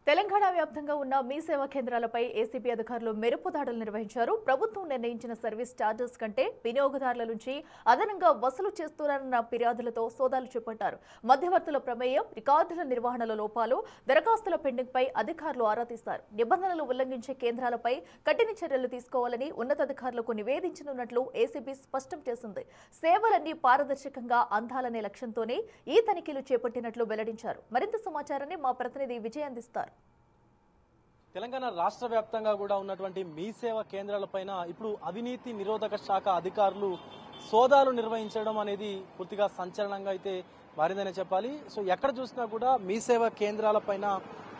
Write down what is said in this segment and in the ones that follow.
తెలంగాణ వ్యాప్తంగా ఉన్న మీ సేవా కేంద్రాలపై ఏసీబీ అధికారులు మెరుపు దాడులు నిర్వహించారు. ప్రభుత్వం నిర్ణయించిన సర్వీస్ ఛార్జెస్ కంటే వినియోగదారుల నుంచి అదనంగా వసూలు చేస్తున్నారన్న ఫిర్యాదులతో సోదాలు చేపట్టారు. మధ్యవర్తుల ప్రమేయం, రికార్డుల నిర్వహణలో లోపాలు, దరఖాస్తుల పెండింగ్ పై అధికారులు ఆరా తీస్తారు. నిబంధనలు ఉల్లంఘించే కేంద్రాలపై కఠిన చర్యలు తీసుకోవాలని ఉన్నతాధికారులకు నివేదించనున్నట్లు ఏసీబీ స్పష్టం చేసింది. సేవలన్నీ పారదర్శకంగా అందాలనే లక్ష్యంతోనే ఈ తనిఖీలు చేపట్టినట్లు వెల్లడించారు. మరింత సమాచారాన్ని మా ప్రతినిధి విజయ్ అందిస్తారు. తెలంగాణ రాష్ట్ర వ్యాప్తంగా కూడా ఉన్నటువంటి మీ సేవ కేంద్రాలపైన ఇప్పుడు అవినీతి నిరోధక శాఖ అధికారులు సోదాలు నిర్వహించడం అనేది పూర్తిగా సంచలనంగా అయితే మారిందనే చెప్పాలి. సో ఎక్కడ చూసినా కూడా మీ సేవ కేంద్రాలపైన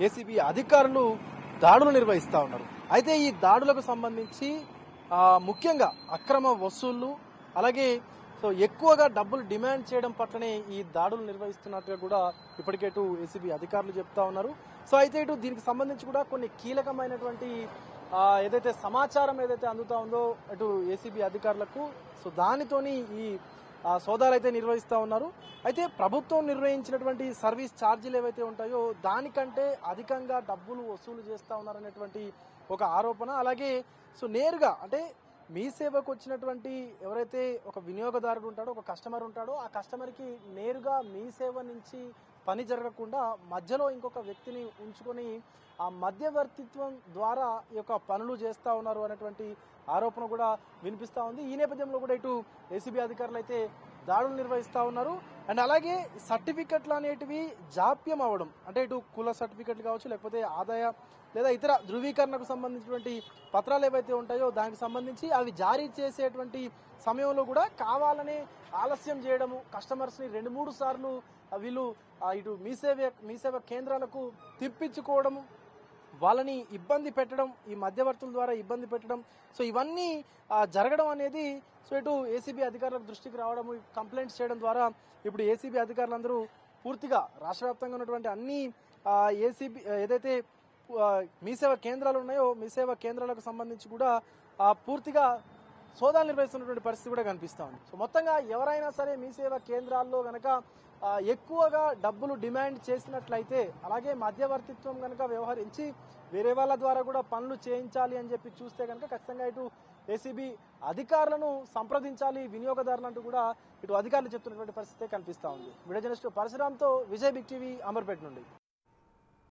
ఏసీబీ అధికారులు దాడులు నిర్వహిస్తా ఉన్నారు. అయితే ఈ దాడులకు సంబంధించి ముఖ్యంగా అక్రమ వసూళ్లు, అలాగే సో ఎక్కువగా డబ్బులు డిమాండ్ చేయడం పట్లనే ఈ దాడులు నిర్వహిస్తున్నట్టుగా కూడా ఇప్పటికే ఏసీబీ అధికారులు చెప్తా ఉన్నారు. సో అయితే దీనికి సంబంధించి కూడా కొన్ని కీలకమైనటువంటి ఏదైతే సమాచారం ఏదైతే అందుతా ఉందో అటు ఏసీబీ అధికారులకు, సో దానితోని ఈ సోదాలు అయితే నిర్వహిస్తూ ఉన్నారు. అయితే ప్రభుత్వం నిర్ణయించినటువంటి సర్వీస్ ఛార్జీలు ఏవైతే ఉంటాయో దానికంటే అధికంగా డబ్బులు వసూలు చేస్తూ ఉన్నారనేటువంటి ఒక ఆరోపణ. అలాగే సో నేరుగా అంటే మీ సేవకు వచ్చినటువంటి ఎవరైతే ఒక వినియోగదారుడు ఉంటాడో, ఒక కస్టమర్ ఉంటాడో, ఆ కస్టమర్కి నేరుగా మీ సేవ నుంచి పని జరగకుండా మధ్యలో ఇంకొక వ్యక్తిని ఉంచుకొని ఆ మధ్యవర్తిత్వం ద్వారా ఈ యొక్క పనులు చేస్తూ ఉన్నారు అనేటువంటి ఆరోపణ కూడా వినిపిస్తూ ఉంది. ఈ నేపథ్యంలో కూడా ఇటు ఏసీబీ అధికారులు అయితే దాడులు నిర్వహిస్తూ ఉన్నారు. అండ్ అలాగే సర్టిఫికెట్లు అనేటివి జాప్యం అవ్వడం, అంటే ఇటు కుల సర్టిఫికెట్లు కావచ్చు, లేకపోతే ఆదాయ లేదా ఇతర ధృవీకరణకు సంబంధించినటువంటి పత్రాలు ఏవైతే ఉంటాయో దానికి సంబంధించి అవి జారీ చేసేటువంటి సమయంలో కూడా కావాలనే ఆలస్యం చేయడము, కస్టమర్స్ని 2-3 సార్లు వీళ్ళు ఇటు మీ సేవ కేంద్రాలకు తిప్పించుకోవడము, వాళ్ళని ఇబ్బంది పెట్టడం, ఈ మధ్యవర్తుల ద్వారా ఇబ్బంది పెట్టడం, సో ఇవన్నీ జరగడం అనేది సో ఇటు ఏసీబీ అధికారులకు దృష్టికి రావడం, కంప్లైంట్స్ చేయడం ద్వారా ఇప్పుడు ఏసీబీ అధికారులందరూ పూర్తిగా రాష్ట్ర వ్యాప్తంగా ఉన్నటువంటి అన్ని ఏసీబీ ఏదైతే మీ సేవ కేంద్రాలు ఉన్నాయో మీ సేవ కేంద్రాలకు సంబంధించి కూడా పూర్తిగా సోదాలు నిర్వహిస్తున్నటువంటి పరిస్థితి కూడా కనిపిస్తా ఉంది. సో మొత్తంగా ఎవరైనా సరే మీ సేవ కేంద్రాల్లో గనక ఎక్కువగా డబ్బులు డిమాండ్ చేసినట్లయితే, అలాగే మధ్యవర్తిత్వం కనుక వ్యవహరించి వేరే వాళ్ళ ద్వారా కూడా పనులు చేయించాలి అని చెప్పి చూస్తే కనుక ఖచ్చితంగా ఇటు ఏసీబీ అధికారులను సంప్రదించాలి వినియోగదారులు అంటూ కూడా ఇటు అధికారులు చెప్తున్నటువంటి పరిస్థితి కనిపిస్తా ఉంది. వీడియో జర్నలిస్ట్ పరశురామ్తో విజయ్, బిగ్ టీవీ, అమర్పేట నుండి.